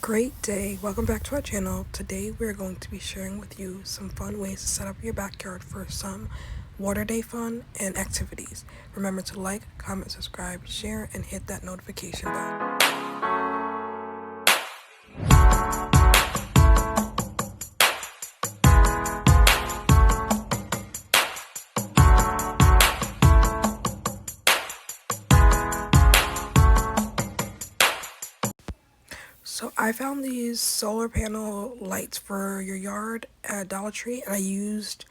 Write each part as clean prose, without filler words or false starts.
Great day. Welcome back to our channel. Today we're going to be sharing with you some fun ways to set up your backyard for some water day fun and activities. Remember to like, comment, subscribe, share, and hit that notification bell. So I found these solar panel lights for your yard at Dollar Tree, and I used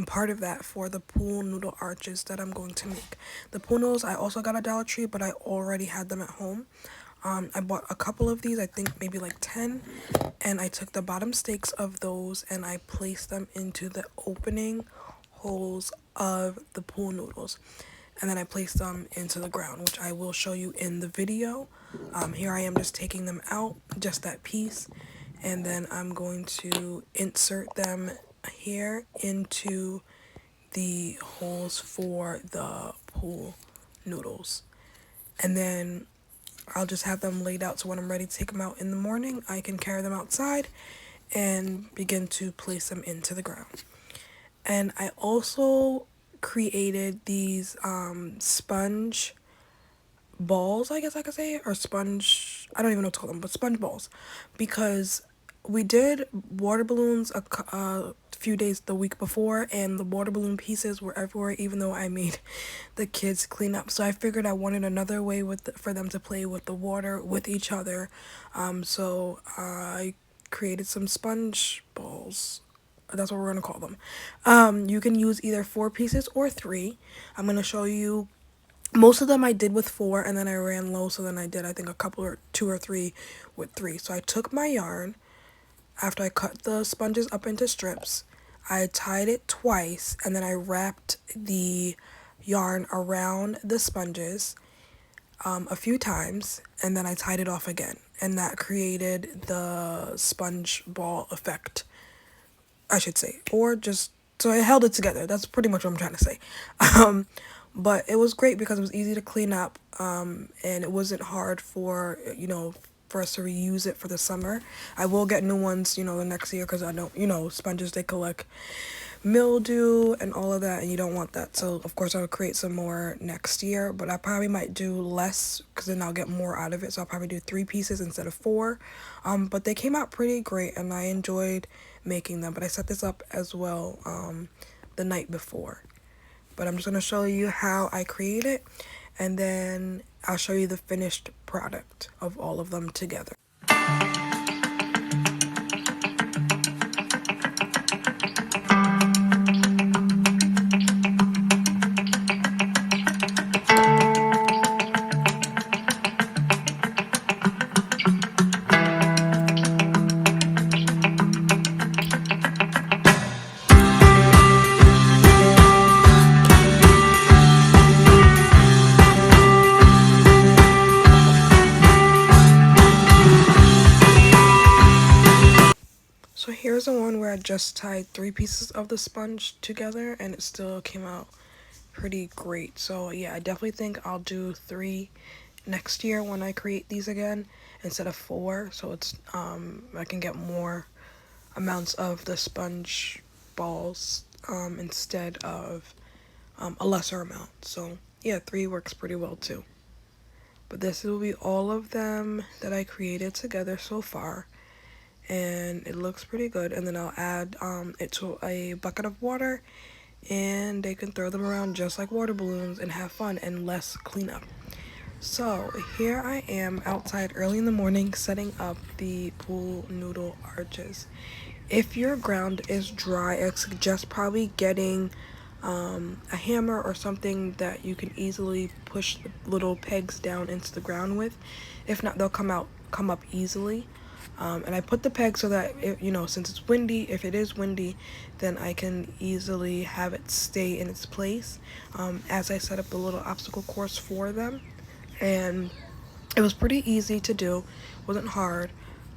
part of that for the pool noodle arches that I'm going to make. The pool noodles I also got at Dollar Tree, but I already had them at home. I bought a couple of these, I think maybe like 10, and I took the bottom stakes of those and I placed them into the opening holes of the pool noodles. And then I placed them into the ground, which I will show you in the video. Here I am just taking them out, just that piece, and then I'm going to insert them here into the holes for the pool noodles. And then I'll just have them laid out so when I'm ready to take them out in the morning, I can carry them outside and begin to place them into the ground. And I also created these sponge balls, I guess I could say, or sponge, I don't even know what to call them, but sponge balls, because we did water balloons a few days the week before, and the water balloon pieces were everywhere, even though I made the kids clean up. So I figured I wanted another way for them to play with the water with each other. So I created some sponge balls. That's what we're gonna call them. You can use either 4 pieces or 3. I'm gonna show you. Most of them I did with 4, and then I ran low, so then I did, I think, a couple or 2 or 3 with 3. So I took my yarn, after I cut the sponges up into strips, I tied it twice, and then I wrapped the yarn around the sponges a few times, and then I tied it off again, and that created the sponge ball effect, I should say, or just, so I held it together. That's pretty much what I'm trying to say. But it was great because it was easy to clean up, and it wasn't hard for, for us to reuse it for the summer. I will get new ones, the next year, because I don't, sponges, they collect mildew and all of that, and you don't want that. So, of course, I'll create some more next year, but I probably might do less because then I'll get more out of it. So I'll probably do 3 pieces instead of 4. But they came out pretty great, and I enjoyed making them. But I set this up as well the night before. But I'm just going to show you how I create it, and then I'll show you the finished product of all of them together. So here's the one where I just tied 3 pieces of the sponge together, and it still came out pretty great. So yeah, I definitely think I'll do 3 next year when I create these again instead of 4, so it's I can get more amounts of the sponge balls instead of a lesser amount. So yeah, 3 works pretty well too. But this will be all of them that I created together so far, and it looks pretty good. And then I'll add it to a bucket of water, and they can throw them around just like water balloons and have fun and less cleanup. So here I am outside early in the morning setting up the pool noodle arches. If your ground is dry, I suggest probably getting a hammer or something that you can easily push the little pegs down into the ground with. If not, they'll come up easily. And I put the peg so that, since it's windy, if it is windy, then I can easily have it stay in its place as I set up the little obstacle course for them. And it was pretty easy to do, wasn't hard.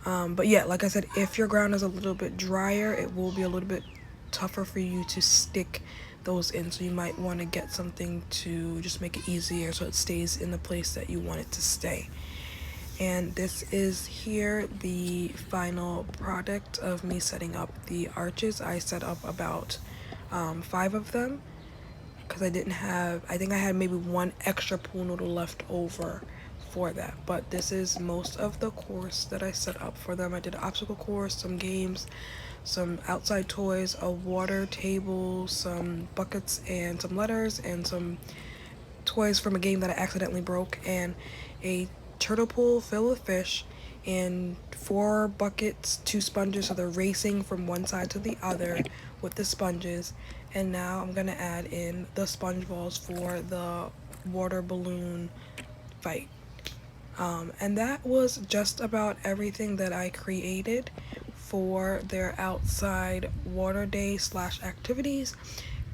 But yeah, like I said, if your ground is a little bit drier, it will be a little bit tougher for you to stick those in, so you might want to get something to just make it easier so it stays in the place that you want it to stay. And this is here the final product of me setting up the arches. I set up about 5 of them because I didn't have, I think I had maybe one extra pool noodle left over for that. But this is most of the course that I set up for them. I did an obstacle course, some games, some outside toys, a water table, some buckets and some letters, and some toys from a game that I accidentally broke, and a turtle pool filled with fish, and 4 buckets, 2 sponges, so they're racing from one side to the other with the sponges. And now I'm gonna add in the sponge balls for the water balloon fight. And that was just about everything that I created for their outside water day slash activities.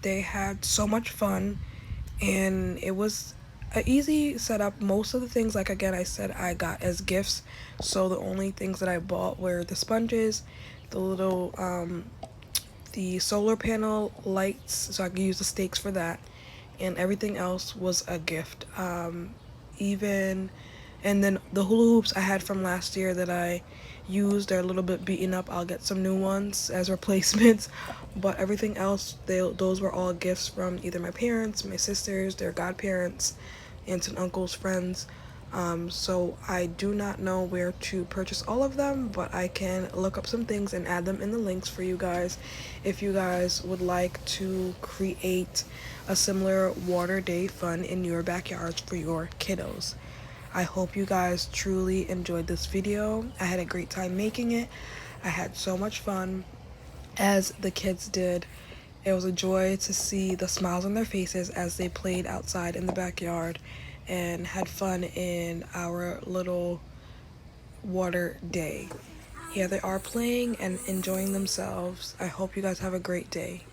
They had so much fun, and it was an easy setup. Most of the things, like again I said, I got as gifts, so the only things that I bought were the sponges, the little the solar panel lights so I could use the stakes for that, and everything else was a gift. Even and then the hula hoops I had from last year that I used, they're a little bit beaten up. I'll get some new ones as replacements. But everything else, those were all gifts from either my parents, my sisters, their godparents, aunts and uncles, friends. So I do not know where to purchase all of them, but I can look up some things and add them in the links for you guys if you guys would like to create a similar water day fun in your backyards for your kiddos. I hope you guys truly enjoyed this video. I had a great time making it. I had so much fun, as the kids did. It was a joy to see the smiles on their faces as they played outside in the backyard and had fun in our little water day. Yeah, they are playing and enjoying themselves. I hope you guys have a great day.